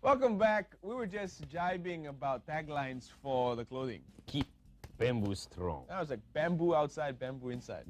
Welcome back. We were just jibing about taglines for the clothing. Keep bamboo strong. That was like bamboo outside, bamboo inside.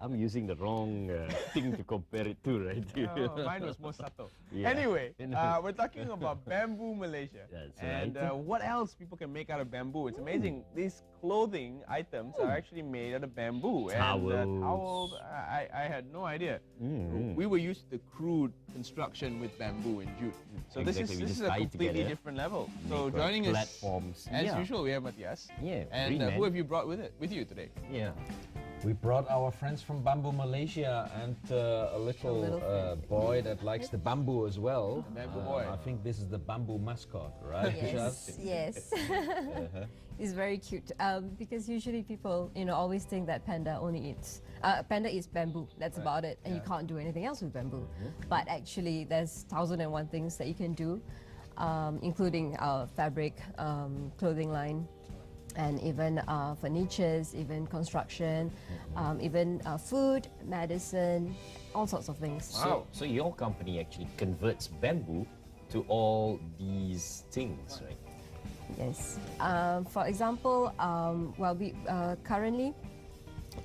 I'm using the wrong thing to compare it to, right? Oh, mine was more subtle. Yeah. Anyway, we're talking about bamboo Malaysia. That's and right. What else people can make out of bamboo. It's amazing. These clothing items are actually made out of bamboo. Towels. And towels, I had no idea. We were used to crude construction with bamboo and jute. So Exactly, this is a completely different level. So Make joining us, platforms. as usual, we have Matthias. Yeah, And green man. who have you brought with you today? Yeah. We brought our friends from Bamboo Malaysia and a little boy that likes the bamboo as well. Bamboo boy. I think this is the bamboo mascot, right? Yes, yes. It's very cute because usually people, always think that panda only eats bamboo. That's about it, and you can't do anything else with bamboo. But actually, there's 1,001 things that you can do, including our fabric, clothing line, and even furnitures, even construction, even food, medicine, all sorts of things. Wow. So your company actually converts bamboo to all these things, right? Yes. For example, we currently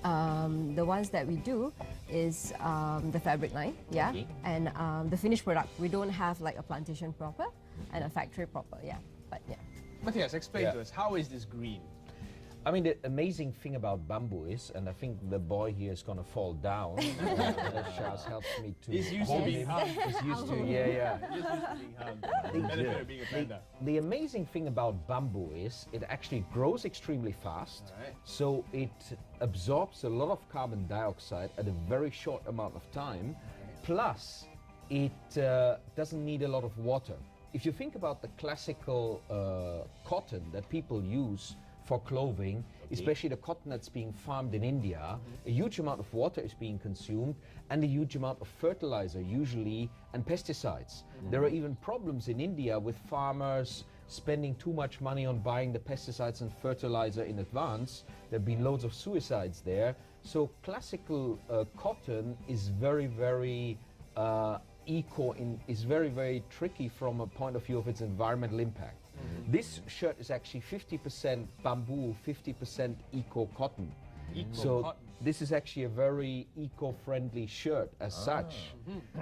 the ones that we do is the fabric line, yeah, Okay. and the finished product. We don't have like a plantation proper and a factory proper, yeah, but yeah. Matthias, explain to us, how is this green? I mean, the amazing thing about bamboo is, and I think the boy here is going to fall down. That Shaz helps me to. He's used to hold being him. hung. He's used to, yeah. Just used to being hung. Benefit of being a panda. The amazing thing about bamboo is it actually grows extremely fast. Alright. So it absorbs a lot of carbon dioxide at a very short amount of time. Plus, it doesn't need a lot of water. If you think about the classical cotton that people use for clothing, especially the cotton that's being farmed in India, a huge amount of water is being consumed and a huge amount of fertilizer usually and pesticides. There are even problems in India with farmers spending too much money on buying the pesticides and fertilizer in advance. There have been loads of suicides there. So classical cotton is very, very is very, very tricky from a point of view of its environmental impact. This shirt is actually 50% bamboo, 50% eco-cotton. So this is actually a very eco-friendly shirt as such.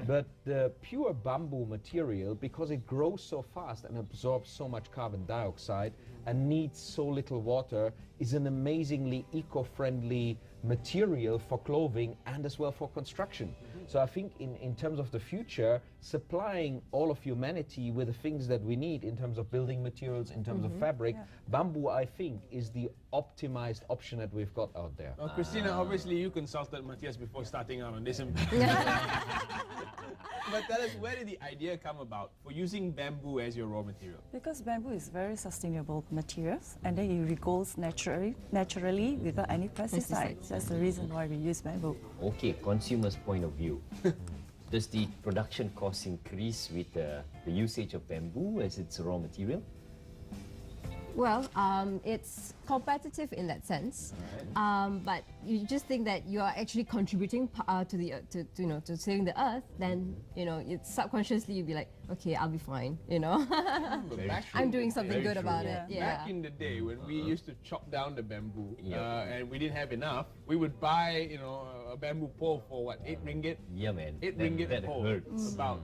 But the pure bamboo material, because it grows so fast and absorbs so much carbon dioxide and needs so little water, is an amazingly eco-friendly material for clothing and as well for construction. So I think in terms of the future, supplying all of humanity with the things that we need in terms of building materials, in terms of fabric, bamboo, I think, is the optimized option that we've got out there. Well, Christina, obviously you consulted Matthias before starting out on this. But tell us, where did the idea come about for using bamboo as your raw material? Because bamboo is very sustainable materials, and then it regrows naturally without any pesticides. That's the reason why we use bamboo. Okay, consumer's point of view. Does the production cost increase with the usage of bamboo as its raw material? Well, it's competitive in that sense, but you just think that you are actually contributing to the to saving the earth. Then it's subconsciously you'll be like, okay, I'll be fine. I'm doing something good about it. Yeah. Back in the day when we used to chop down the bamboo and we didn't have enough, we would buy a bamboo pole for what, 8 ringgit? Yeah, man. 8 ringgit that a pole. hurts. About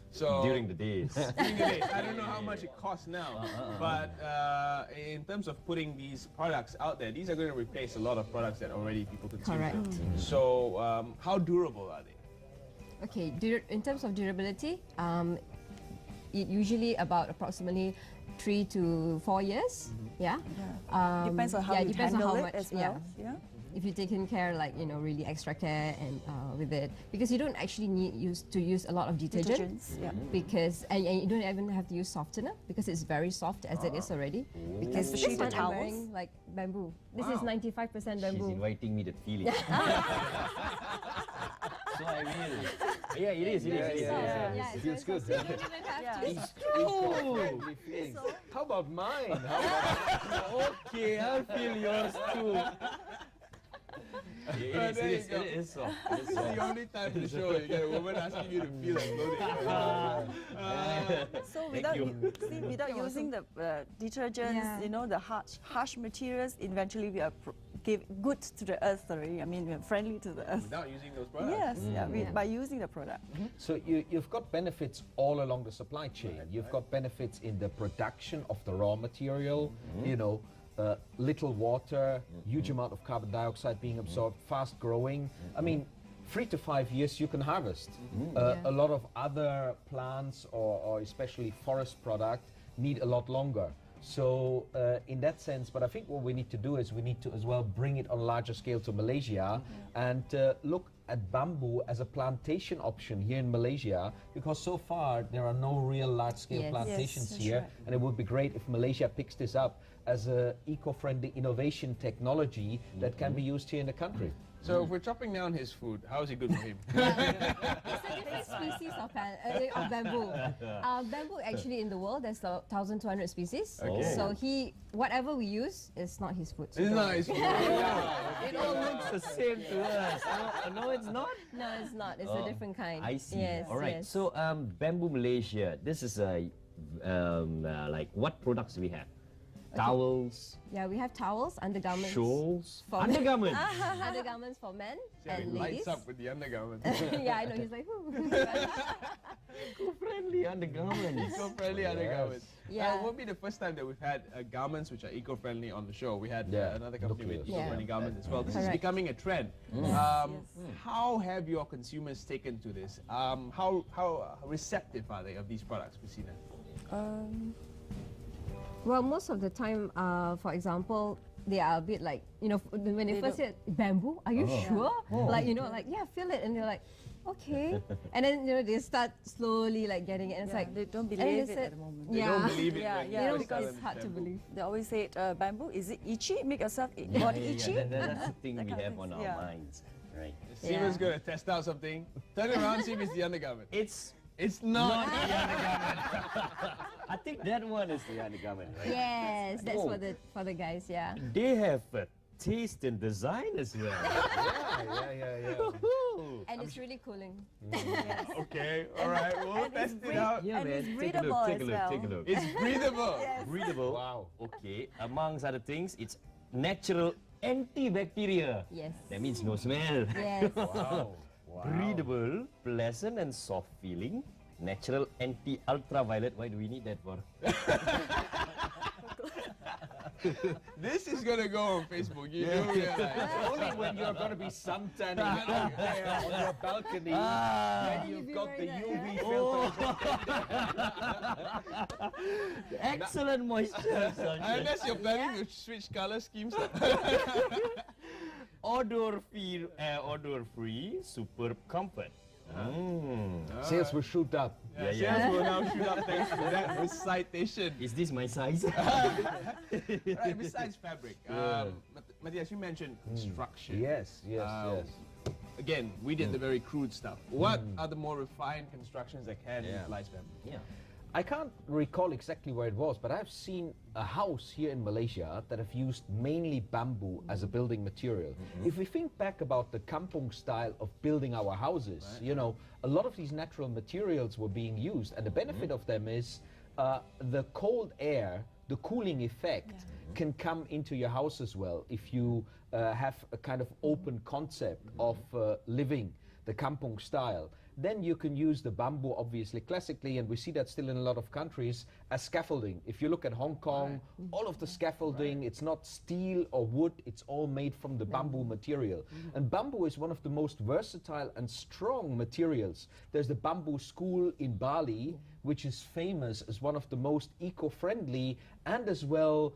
so During the days. during the days. I don't know how much it costs now, but in terms of putting these products out there, these are going to replace a lot of products that already people consume. Correct. So how durable are they? Okay, in terms of durability, it usually about approximately 3 to 4 years. Yeah. Depends on how you depends on handle how it much. as well. Yeah. If you're taking care, really extra care and with it, because you don't actually need to use a lot of detergent. Detergents, yeah. Because and you don't even have to use softener because it's very soft as it is already. Because Especially this the one I'm towels. wearing like bamboo. This is 95% bamboo. She's inviting me to feel it. So I will. Yeah, it is. Yeah, It feels good. You don't even have to. It's true. How about mine? Okay, I'll feel yours too. It there is, you go. it is soft. It is This is soft. the only time in the show you get a woman asking you to feel like clothing. So you. without using the detergents, Yeah. you know, the harsh materials, eventually we are give good to the earth already. I mean, we are friendly to the earth. Without using those products. Yes, by using the product. So you've got benefits all along the supply chain. You've got benefits in the production of the raw material, you know, little water, huge amount of carbon dioxide being absorbed, fast growing. I mean, 3 to 5 years you can harvest. A lot of other plants or especially forest product need a lot longer. So in that sense, but I think what we need to do is we need to as well bring it on a larger scale to Malaysia and look at bamboo as a plantation option here in Malaysia, because so far there are no real large-scale Yes. plantations Yes, that's here, right. and it would be great if Malaysia picks this up as a eco-friendly innovation technology that can be used here in the country. So if we're chopping down his food, how is it good for him? It's a different species of bamboo. Bamboo actually in the world there's 1,200 species. Okay. So whatever we use is not his food. So It's don't not worry. his food. It all looks the same to us. No, it's not. No, it's not. It's a different kind. I see. Yes. All right. Yes. So, Bamboo Malaysia. This is like what products do we have? Towels, Yeah, we have towels, undergarments. shawls, For undergarments. Undergarments for men Yeah, and he lights ladies. up with the undergarment. Yeah, I know. He's like, "Ooh." Eco-friendly undergarments. Eco-friendly undergarments. Yeah. It won't be the first time that we've had garments which are eco-friendly on the show. We had Yeah, another company with look eco-friendly Yeah. garments as well. This is Correct. becoming a trend. How have your consumers taken to this? How receptive are they of these products, Christina? Well, most of the time, for example, they are a bit like, you know, when they first said bamboo, are you sure? Like, you know, like, yeah, feel it. And they're like, okay. And then, you know, they start slowly like getting it. And it's like, they don't and then believe they it said- at the moment. They Yeah. don't believe it. Yeah, when yeah, you You know, first tell because them it's hard to bamboo. believe. They always say, bamboo, is it itchy? Make yourself body itchy? That's the thing That we kind of have things, on our yeah. minds, right? Steven's Yeah. going to test out something. Turn it around, see if it's the undergarment. It's It's not. not the undergarment. I think that one is the undergarment, right? Yes, that's Whoa. for the guys, yeah. They have taste and design as well. Yeah. Woohoo. And it's really cooling. Okay, all right, we'll And it's test it out. Yeah, And man. it's Take a breathable look. Take a as look. well. Take a look. It's breathable. Breathable. Wow. Okay. Amongst other things, it's natural antibacteria. Yes. That means no smell. Yes. Wow. Breathable, pleasant and soft feeling. Natural anti-ultraviolet. Why do we need that for? This is going to go on Facebook. You do realize. Only when you're going to be suntanning out there on your balcony, Ah. when you've You'd be got the wearing that, UV filter. Excellent moisture, Unless you're planning to switch color schemes. odor-free, superb comfort. Sales will shoot up. Yeah, Yeah. sales will now shoot up thanks to that recitation. Is this my size? Right, besides fabric, Matthias, you mentioned construction. Yes. Again, we did the very crude stuff. What are the more refined constructions that can utilize bamboo? Yeah. I can't recall exactly where it was, but I've seen a house here in Malaysia that have used mainly bamboo as a building material. If we think back about the kampung style of building our houses, you know, a lot of these natural materials were being used, and the benefit of them is the cold air, the cooling effect can come into your house as well if you have a kind of open concept of living the kampung style. Then you can use the bamboo, obviously, classically, and we see that still in a lot of countries, as scaffolding. If you look at Hong Kong, all of the scaffolding, it's not steel or wood, it's all made from the bamboo material. And bamboo is one of the most versatile and strong materials. There's the bamboo school in Bali, which is famous as one of the most eco-friendly and as well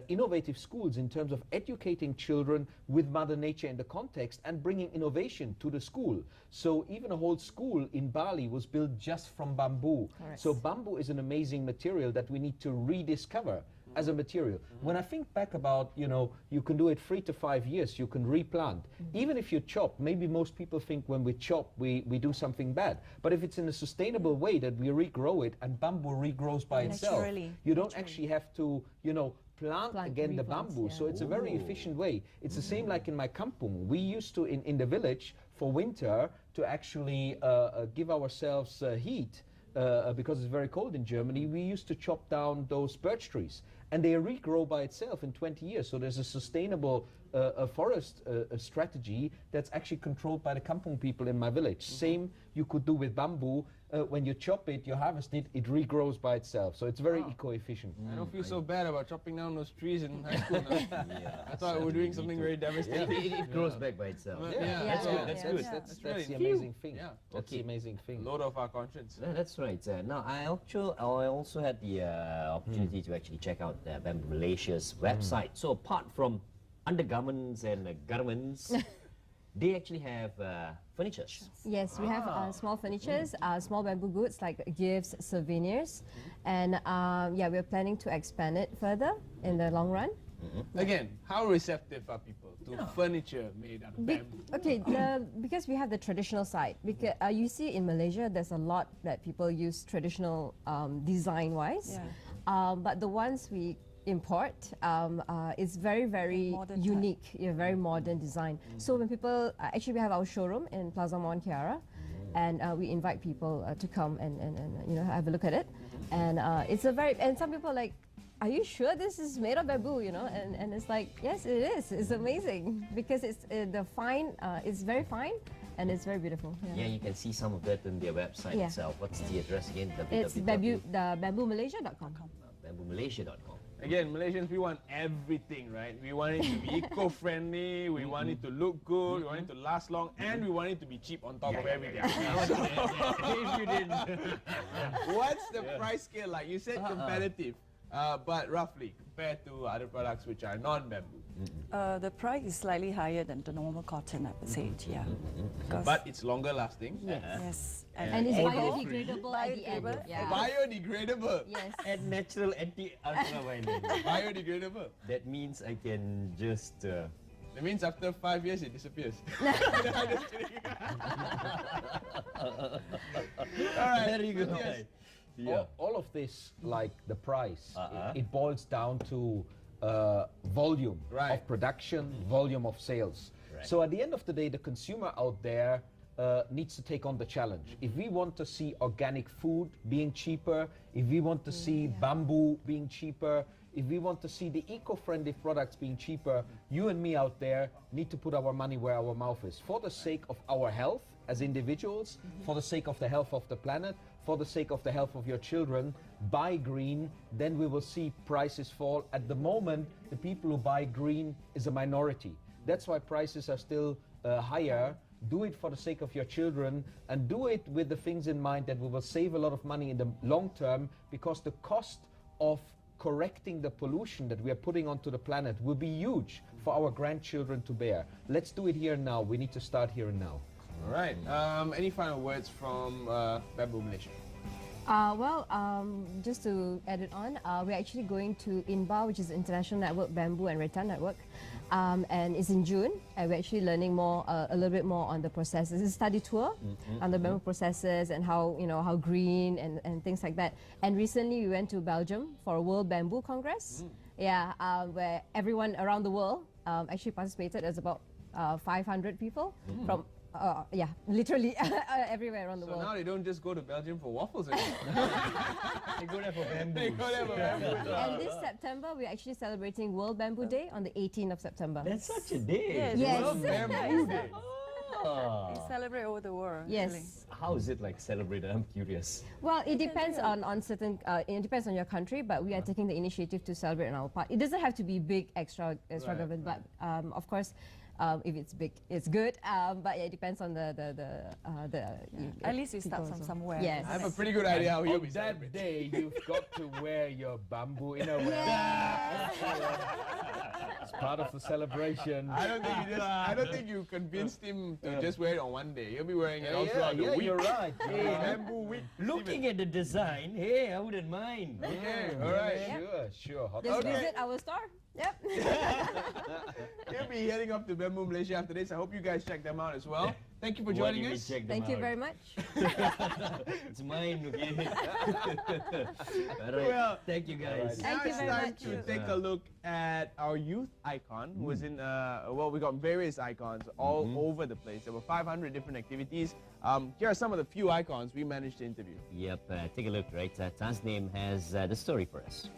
innovative schools in terms of educating children with Mother Nature in the context and bringing innovation to the school. So even a whole school in Bali was built just from bamboo. Correct. So bamboo is an amazing material that we need to rediscover as a material. When I think back about, you know, you can do it 3 to 5 years, you can replant. Even if you chop, maybe most people think when we chop, we do something bad. But if it's in a sustainable way that we regrow it and bamboo regrows by itself, Naturally. you don't actually have to, you know, plant again the replants, bamboo. yeah. So it's a very efficient way. It's the same like in my kampung. We used to, in the village, for winter, to actually give ourselves heat, because it's very cold in Germany, we used to chop down those birch trees. And they regrow by itself in 20 years. So there's a sustainable forest strategy that's actually controlled by the kampung people in my village. Same you could do with bamboo. When you chop it, you harvest it, it regrows by itself. So it's very eco-efficient. I don't feel so bad about chopping down those trees in high school now. I thought we were doing something very devastating. It grows back by itself. That's good. That's yeah. good. That's really the neat. amazing thing. Yeah. That's the amazing thing. Load off our conscience. That's right. Now, I also had the opportunity to actually check out Bamboo Malaysia's website. So apart from undergarments and garments, they actually have furnitures. Yes, we have small furnitures, small bamboo goods like gifts, souvenirs, and yeah, we're planning to expand it further in the long run. Again, how receptive are people to furniture made out of bamboo? Okay, because we have the traditional side. Because you see in Malaysia, there's a lot that people use traditional design-wise, but the ones we import is very, very modern unique, very modern design. So when people, actually we have our showroom in Plaza Mont Kiara, and we invite people to come and you know, have a look at it. And it's a very, and some people are like, are you sure this is made of bamboo, you know? And it's like, yes, it is. It's amazing because it's the fine, it's very fine and it's very beautiful. Yeah, you can see some of that on their website itself. What's the address again? It's bamboomalaysia.com. Bamboomalaysia.com. Again, Malaysians, we want everything, right? We want it to be eco-friendly, we want it to look good, we want it to last long, and we want it to be cheap on top of everything. If you didn't. What's the price scale like? You said competitive, but roughly, compared to other products which are non-bamboo. The price is slightly higher than the normal cotton, I would say, yeah. Because But it's longer lasting. yes. And it's Eco-free. biodegradable at the end. Yeah. Biodegradable. Yes. And natural anti-ultraviolet. Biodegradable. That means I can just... That means after 5 years it disappears. I'm just kidding. All right. Very good. Yes. Yeah. All of this, like the price, it boils down to volume of production, volume of sales. Right. So at the end of the day, the consumer out there needs to take on the challenge. If we want to see organic food being cheaper, if we want to see bamboo being cheaper, if we want to see the eco-friendly products being cheaper, you and me out there need to put our money where our mouth is, for the sake of our health as individuals, for the sake of the health of the planet, for the sake of the health of your children. Buy green, then we will see prices fall. At the moment, the people who buy green is a minority. That's why prices are still higher. Do it for the sake of your children, and do it with the things in mind that we will save a lot of money in the long term, because the cost of correcting the pollution that we are putting onto the planet will be huge for our grandchildren to bear. Let's do it here and now. We need to start here and now. All right. Any final words from Bamboo Malaysia? Just to add it on, we're actually going to INBA, which is International Network Bamboo and Rattan Network, and it's in June. And we're actually learning more, a little bit more on the processes. It's a study tour on the bamboo processes and how, you know, how green and things like that. And recently we went to Belgium for a World Bamboo Congress. Yeah, where everyone around the world actually participated. There's about 500 people from. Yeah, literally everywhere around the world. So now they don't just go to Belgium for waffles anymore. They go there for bamboo. They go there for bamboo. And this September, we're actually celebrating World Bamboo Day on the 18th of September. That's such a day. Yes. World Bamboo Day. We celebrate over the world. Yes. Really. How is it like celebrated? I'm curious. Well, it depends on certain, it depends on your country, but we are taking the initiative to celebrate on our part. It doesn't have to be big, extravagant, but of course, if it's big, it's good. But yeah, it depends on At least we start people from also. somewhere. Yes. I have a pretty good idea how you'll On be that celebrating. day, you've got to wear your bamboo innerwear. It's part of the celebration. I don't think you convinced him to just wear it on one day. He'll be wearing it all throughout the week. You're right. Hey, Bamboo week. Looking at the design, hey, I wouldn't mind. Okay, all right. Sure. Hot Just stuff. visit our store. Yep. He'll be heading up to Bamboo, Malaysia after this. I hope you guys check them out as well. Thank you for Why joining did we us. check them Thank you out? very much. It's mine, okay? All right. Well, thank you guys. now Thank you it's very time much. to take a look at our youth icon, who was in, well, we got various icons all over the place. There were 500 different activities. Here are some of the few icons we managed to interview. Yep, take a look, right? Tan's name has the story for us.